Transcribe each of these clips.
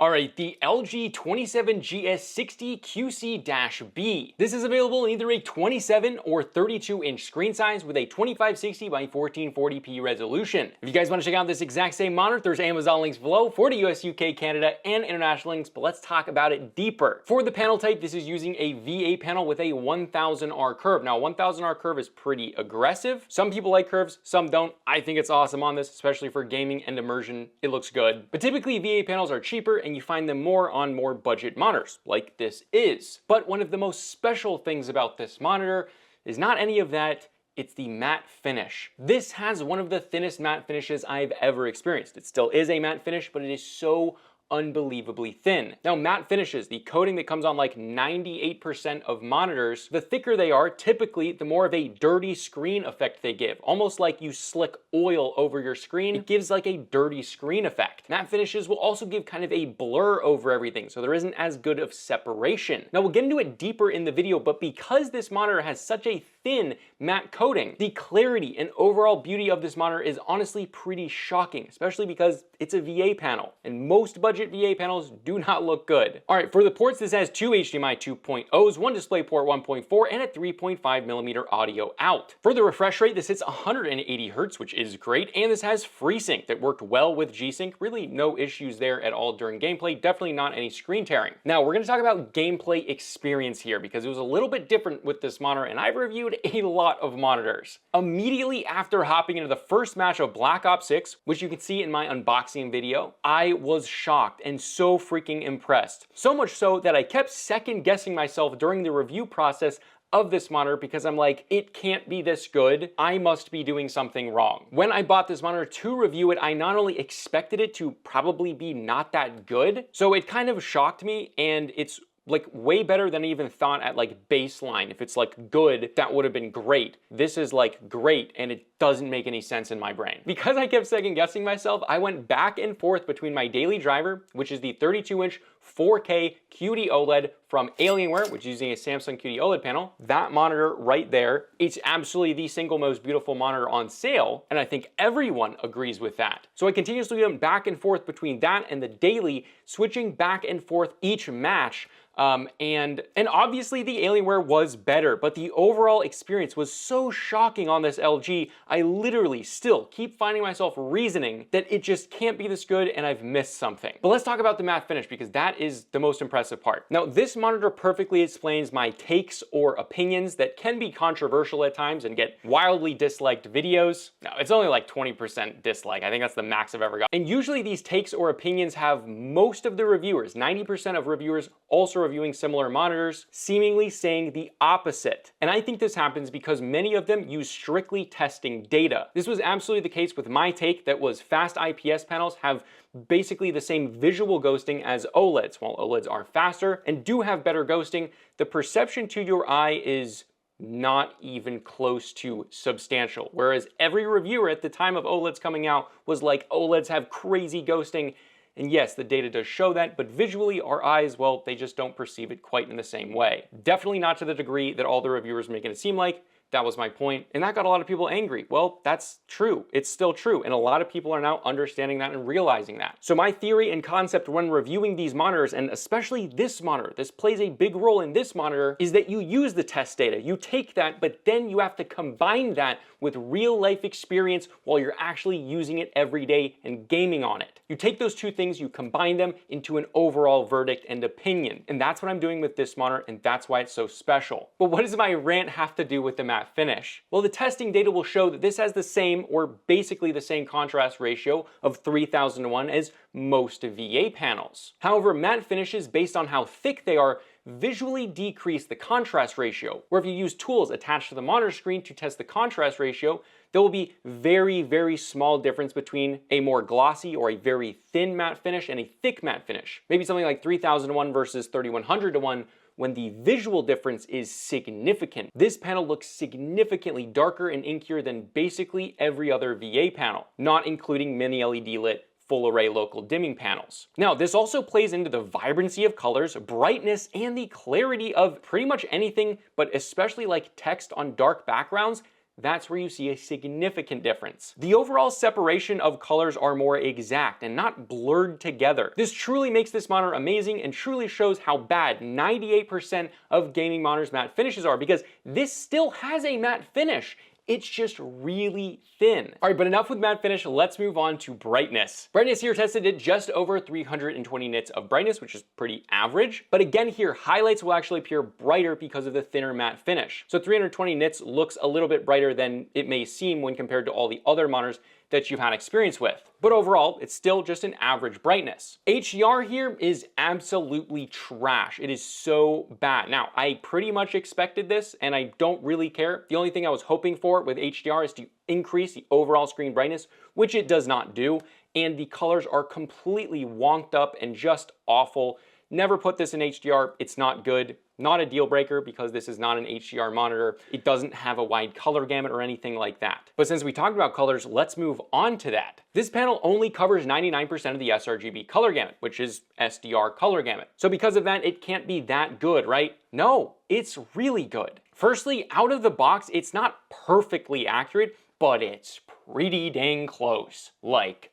Alright, the LG 27GS60 QC-B. This is available in either a 27 or 32-inch screen size with a 2560 by 1440p resolution. If you guys want to check out this exact same monitor, there's Amazon links below for the US, UK, Canada, and international links, but let's talk about it deeper. For the panel type, this is using a VA panel with a 1000R curve. Now, 1000R curve is pretty aggressive. Some people like curves, some don't. I think it's awesome on this, especially for gaming and immersion. It looks good. But typically, VA panels are cheaper, and you find them more on more budget monitors, like this is. But one of the most special things about this monitor is not any of that, it's the matte finish. This has one of the thinnest matte finishes I've ever experienced. It still is a matte finish, but it is so unbelievably thin. Now, matte finishes, the coating that comes on like 98% of monitors, the thicker they are, typically the more of a dirty screen effect they give. Almost like you slick oil over your screen, it gives like a dirty screen effect. Matte finishes will also give kind of a blur over everything, so there isn't as good of separation. Now, we'll get into it deeper in the video, but because this monitor has such a thin matte coating, the clarity and overall beauty of this monitor is honestly pretty shocking, especially because it's a VA panel, and most budget VA panels do not look good. All right, for the ports, this has two HDMI 2.0s, one DisplayPort 1.4, and a 3.5mm audio out. For the refresh rate, this hits 180 Hz, which is great, and this has FreeSync that worked well with G-Sync. Really no issues there at all during gameplay, definitely not any screen tearing. Now, we're gonna talk about gameplay experience here because it was a little bit different with this monitor, and I've reviewed a lot of monitors. Immediately after hopping into the first match of Black Ops 6, which you can see in my unboxing video, I was shocked and so freaking impressed. So much so that I kept second guessing myself during the review process of this monitor because I'm like, it can't be this good. I must be doing something wrong. When I bought this monitor to review it, I not only expected it to probably be not that good, so it kind of shocked me, and it's like way better than I even thought at like baseline. If it's like good, that would have been great. This is like great, and it doesn't make any sense in my brain. Because I kept second guessing myself, I went back and forth between my daily driver, which is the 32-inch 4K QD OLED from Alienware, which is using a Samsung QD OLED panel. That monitor right there, it's absolutely the single most beautiful monitor on sale, and I think everyone agrees with that. So I continuously went back and forth between that and the daily, switching back and forth each match. And obviously the Alienware was better, but the overall experience was so shocking on this LG, I literally still keep finding myself reasoning that it just can't be this good and I've missed something. But let's talk about the matte finish because that is the most impressive part. Now, this monitor perfectly explains my takes or opinions that can be controversial at times and get wildly disliked videos. No, it's only like 20% dislike. I think that's the max I've ever got. And usually these takes or opinions have most of the reviewers, 90% of reviewers also reviewing similar monitors, seemingly saying the opposite. And I think this happens because many of them use strictly testing data. This was absolutely the case with my take that was fast IPS panels have basically the same visual ghosting as OLEDs. While OLEDs are faster and do have better ghosting, the perception to your eye is not even close to substantial. Whereas every reviewer at the time of OLEDs coming out was like, OLEDs have crazy ghosting. And yes, the data does show that, but visually our eyes, well, they just don't perceive it quite in the same way. Definitely not to the degree that all the reviewers make it seem like. That was my point, and that got a lot of people angry. Well, that's true. It's still true, and a lot of people are now understanding that and realizing that. So my theory and concept when reviewing these monitors, and especially this monitor, this plays a big role in this monitor, is that you use the test data. You take that, but then you have to combine that with real life experience while you're actually using it every day and gaming on it. You take those two things, you combine them into an overall verdict and opinion. And that's what I'm doing with this monitor, and that's why it's so special. But what does my rant have to do with the matte finish? Well, the testing data will show that this has the same, or basically the same contrast ratio of 3000:1 as most VA panels. However, matte finishes, based on how thick they are, visually decrease the contrast ratio, where if you use tools attached to the monitor screen to test the contrast ratio, there will be very, very small difference between a more glossy or a very thin matte finish and a thick matte finish. Maybe something like 3000:1 versus 3100:1, when the visual difference is significant. This panel looks significantly darker and inkier than basically every other VA panel, not including mini LED lit full array local dimming panels. Now, this also plays into the vibrancy of colors, brightness, and the clarity of pretty much anything, but especially like text on dark backgrounds. that's where you see a significant difference. The overall separation of colors are more exact and not blurred together. This truly makes this monitor amazing and truly shows how bad 98% of gaming monitors matte finishes are, because this still has a matte finish. It's just really thin. All right, but enough with matte finish, let's move on to brightness. Brightness here tested at just over 320 nits of brightness, which is pretty average. But again here, highlights will actually appear brighter because of the thinner matte finish. So 320 nits looks a little bit brighter than it may seem when compared to all the other monitors that you've had experience with. But overall, it's still just an average brightness. HDR here is absolutely trash. It is so bad. Now, I pretty much expected this and I don't really care. The only thing I was hoping for with HDR is to increase the overall screen brightness, which it does not do. And the colors are completely wonked up and just awful. Never put this in HDR, it's not good. Not a deal breaker because this is not an HDR monitor. It doesn't have a wide color gamut or anything like that. But since we talked about colors, let's move on to that. This panel only covers 99% of the sRGB color gamut, which is SDR color gamut. So because of that, it can't be that good, right? No, it's really good. Firstly, out of the box, it's not perfectly accurate, but it's pretty dang close. Like,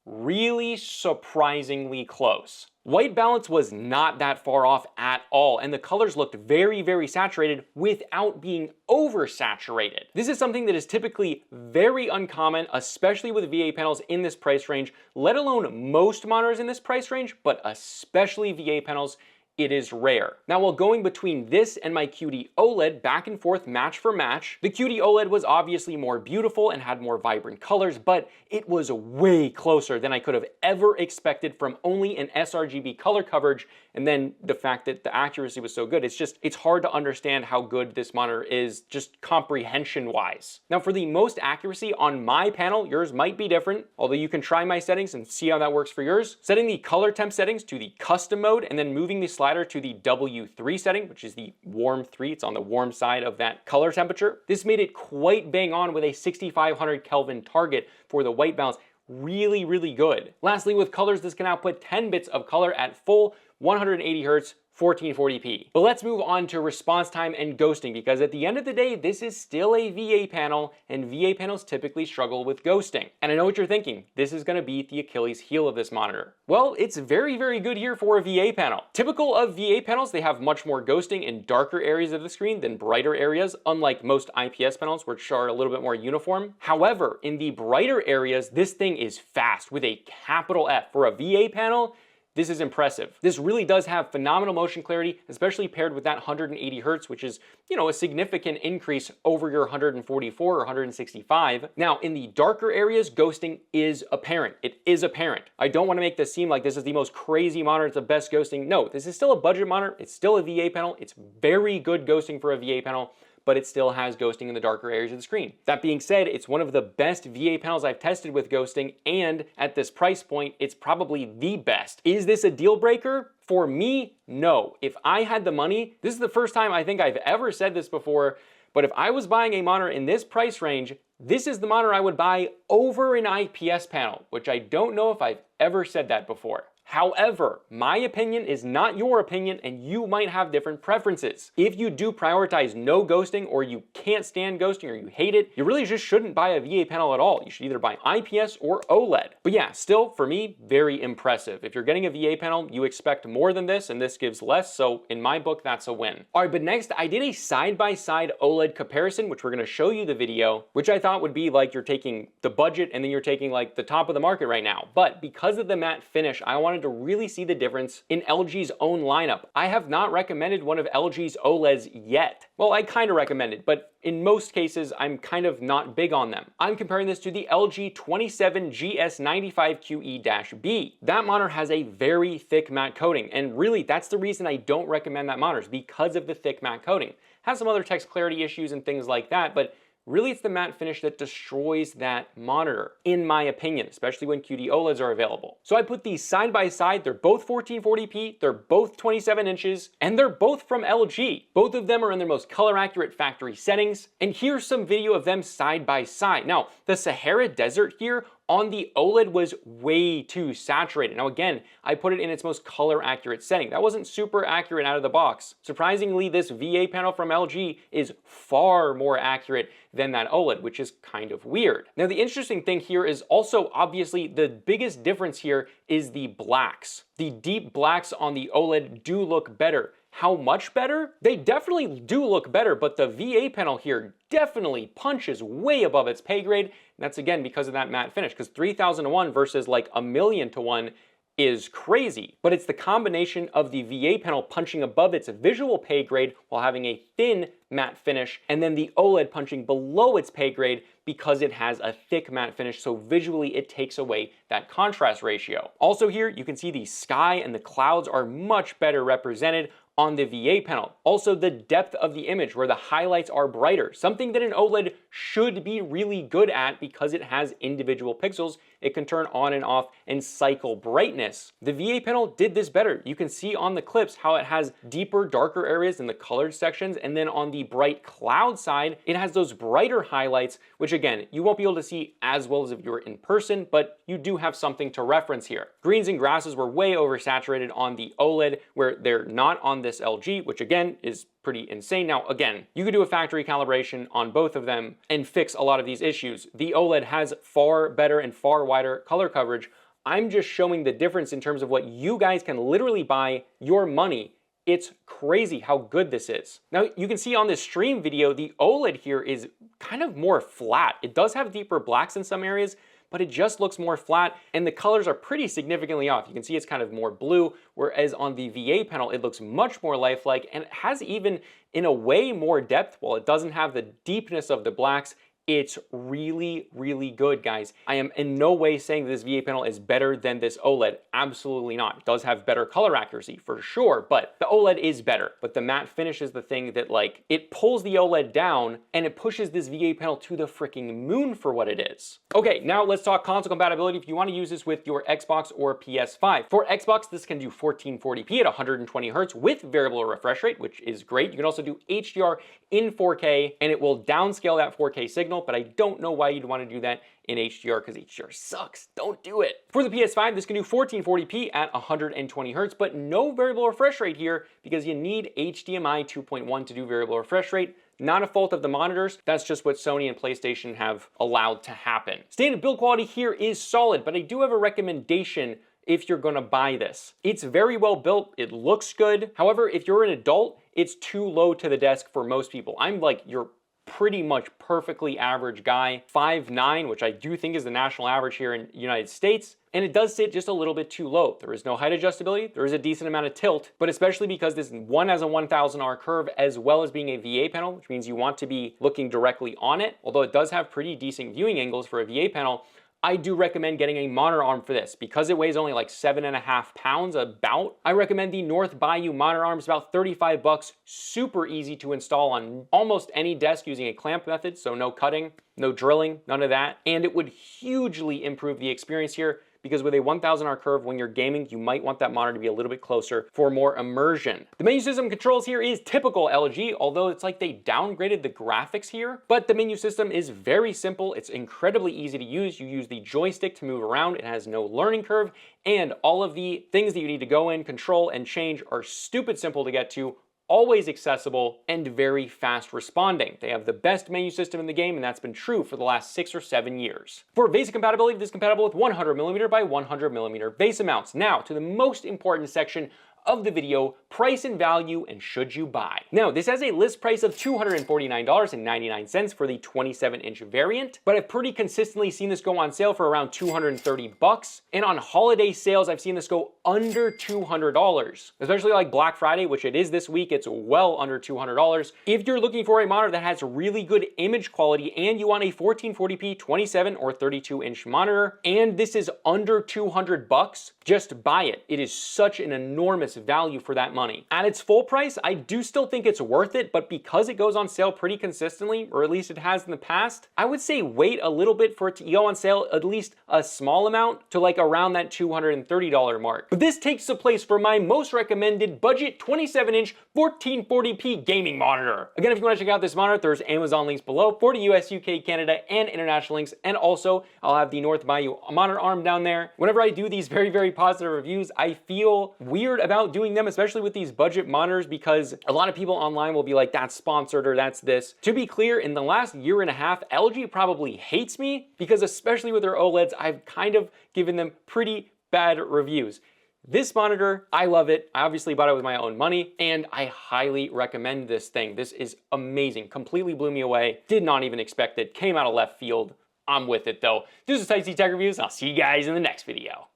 really surprisingly close. White balance was not that far off at all, and the colors looked very, very saturated without being oversaturated. This is something that is typically very uncommon, especially with VA panels in this price range, let alone most monitors in this price range, but especially VA panels. It is rare. Now, while going between this and my QD OLED back and forth match for match, the QD OLED was obviously more beautiful and had more vibrant colors, but it was way closer than I could have ever expected from only an sRGB color coverage, and then the fact that the accuracy was so good. It's hard to understand how good this monitor is just comprehension-wise. Now, for the most accuracy on my panel, yours might be different, although you can try my settings and see how that works for yours. Setting the color temp settings to the custom mode and then moving the slider to the W3 setting, which is the warm 3, it's on the warm side of that color temperature. This made it quite bang on with a 6500 Kelvin target for the white balance. Really, really good. Lastly, with colors, this can output 10 bits of color at full 180 Hz, 1440p. But let's move on to response time and ghosting, because at the end of the day, this is still a VA panel, and VA panels typically struggle with ghosting. And I know what you're thinking, this is gonna be the Achilles heel of this monitor. Well, it's very, very good here for a VA panel. Typical of VA panels, they have much more ghosting in darker areas of the screen than brighter areas, unlike most IPS panels, which are a little bit more uniform. However, in the brighter areas, this thing is fast with a capital F. For a VA panel, this is impressive. This really does have phenomenal motion clarity, especially paired with that 180 Hz, which is, a significant increase over your 144 or 165. Now, in the darker areas, ghosting is apparent. It is apparent. I don't want to make this seem like this is the most crazy monitor, it's the best ghosting. No, this is still a budget monitor. It's still a VA panel. It's very good ghosting for a VA panel, but it still has ghosting in the darker areas of the screen. That being said, it's one of the best VA panels I've tested with ghosting, and at this price point, it's probably the best. Is this a deal breaker? For me, no. If I had the money, this is the first time I think I've ever said this before, but if I was buying a monitor in this price range, this is the monitor I would buy over an IPS panel, which I don't know if I've ever said that before. However, my opinion is not your opinion, and you might have different preferences. If you do prioritize no ghosting, or you can't stand ghosting, or you hate it, you really just shouldn't buy a VA panel at all. You should either buy IPS or OLED. But yeah, still, for me, very impressive. If you're getting a VA panel, you expect more than this, and this gives less, so in my book, that's a win. All right, but next, I did a side-by-side OLED comparison, which we're gonna show you the video, which I thought would be like you're taking the budget, and then you're taking like the top of the market right now. But because of the matte finish, I wanted to really see the difference in LG's own lineup. I have not recommended one of LG's OLEDs yet. Well, I kind of recommend it, but in most cases, I'm kind of not big on them. I'm comparing this to the LG 27GS95QE-B. That monitor has a very thick matte coating, and really that's the reason I don't recommend that monitor, is because of the thick matte coating. Has some other text clarity issues and things like that, but really, it's the matte finish that destroys that monitor, in my opinion, especially when QD OLEDs are available. So I put these side by side. They're both 1440p, they're both 27 inches, and they're both from LG. Both of them are in their most color accurate factory settings, and here's some video of them side by side. Now, the Sahara Desert here on the OLED was way too saturated. Now again, I put it in its most color accurate setting. That wasn't super accurate out of the box. Surprisingly, this VA panel from LG is far more accurate than that OLED, which is kind of weird. Now the interesting thing here is also obviously the biggest difference here is the blacks. The deep blacks on the OLED do look better. How much better? They definitely do look better, but the VA panel here definitely punches way above its pay grade. And that's again because of that matte finish, because 3,000 to 1 versus like 1,000,000 to 1 is crazy. But it's the combination of the VA panel punching above its visual pay grade while having a thin matte finish, and then the OLED punching below its pay grade because it has a thick matte finish, so visually it takes away that contrast ratio. Also here, you can see the sky and the clouds are much better represented on the VA panel. Also the depth of the image where the highlights are brighter, something that an OLED should be really good at because it has individual pixels. It can turn on and off and cycle brightness. The VA panel did this better. You can see on the clips how it has deeper, darker areas in the colored sections, and then on the bright cloud side, it has those brighter highlights, which again, you won't be able to see as well as if you were in person, but you do have something to reference here. Greens and grasses were way oversaturated on the OLED, where they're not on this LG, which again is pretty insane. Now again, you could do a factory calibration on both of them and fix a lot of these issues. The OLED has far better and far wider color coverage. I'm just showing the difference in terms of what you guys can literally buy your money. It's crazy how good this is. Now you can see on this stream video, the OLED here is kind of more flat. It does have deeper blacks in some areas, but it just looks more flat, and the colors are pretty significantly off. You can see it's kind of more blue, whereas on the VA panel, it looks much more lifelike, and it has even, in a way, more depth. While it doesn't have the deepness of the blacks, it's really, really good, guys. I am in no way saying this VA panel is better than this OLED. Absolutely not. It does have better color accuracy for sure, but the OLED is better. But the matte finish is the thing that, like, it pulls the OLED down and it pushes this VA panel to the freaking moon for what it is. Okay, now let's talk console compatibility if you want to use this with your Xbox or PS5. For Xbox, this can do 1440p at 120 Hz with variable refresh rate, which is great. You can also do HDR in 4K, and it will downscale that 4K signal, but I don't know why you'd want to do that in HDR because HDR sucks. Don't do it. For the PS5, this can do 1440p at 120 Hz, but no variable refresh rate here because you need HDMI 2.1 to do variable refresh rate. Not a fault of the monitors, that's just what Sony and PlayStation have allowed to happen. Standard build quality here is solid, but I do have a recommendation if you're gonna buy this. It's very well built, it looks good. However, if you're an adult, it's too low to the desk for most people. I'm like your pretty much perfectly average guy, 5'9", which I do think is the national average here in the United States, and it does sit just a little bit too low. There is no height adjustability, there is a decent amount of tilt, but especially because this one has a 1000R curve as well as being a VA panel, which means you want to be looking directly on it. Although it does have pretty decent viewing angles for a VA panel, I do recommend getting a monitor arm for this. Because it weighs only like 7.5 pounds about, I recommend the North Bayou monitor arm. It's about 35 bucks, super easy to install on almost any desk using a clamp method, so no cutting, no drilling, none of that. And it would hugely improve the experience here because with a 1000R curve, when you're gaming, you might want that monitor to be a little bit closer for more immersion. The menu system controls here is typical LG, although it's like they downgraded the graphics here, but the menu system is very simple. It's incredibly easy to use. You use the joystick to move around. It has no learning curve, and all of the things that you need to go in, control, and change are stupid simple to get to, always accessible, and very fast responding. They have the best menu system in the game, and that's been true for the last 6 or 7 years. For VESA compatibility, this is compatible with 100mm by 100mm VESA mounts. Now, to the most important section of the video, price and value and should you buy. Now, this has a list price of $249.99 for the 27-inch variant, but I've pretty consistently seen this go on sale for around 230 bucks, and on holiday sales, I've seen this go under $200, especially like Black Friday, which it is this week. It's well under $200. If you're looking for a monitor that has really good image quality and you want a 1440p 27 or 32-inch monitor, and this is under 200 bucks, just buy it. It is such an enormous enormous value for that money. At its full price, I do still think it's worth it, but because it goes on sale pretty consistently, or at least it has in the past, I would say wait a little bit for it to go on sale at least a small amount to like around that $230 mark. But this takes the place for my most recommended budget 27-inch 1440p gaming monitor. Again, if you want to check out this monitor, there's Amazon links below for the US, UK, Canada, and international links, and also I'll have the North by You monitor arm down there. Whenever I do these very, very positive reviews, I feel weird about doing them, especially with these budget monitors, because a lot of people online will be like, that's sponsored or that's this. To be clear, in the last year and a half, LG probably hates me because especially with their OLEDs, I've kind of given them pretty bad reviews. This monitor, I love it. I obviously bought it with my own money, and I highly recommend this thing. This is amazing. Completely blew me away. Did not even expect it. Came out of left field. I'm with it though. This is Type C Tech Reviews, and I'll see you guys in the next video.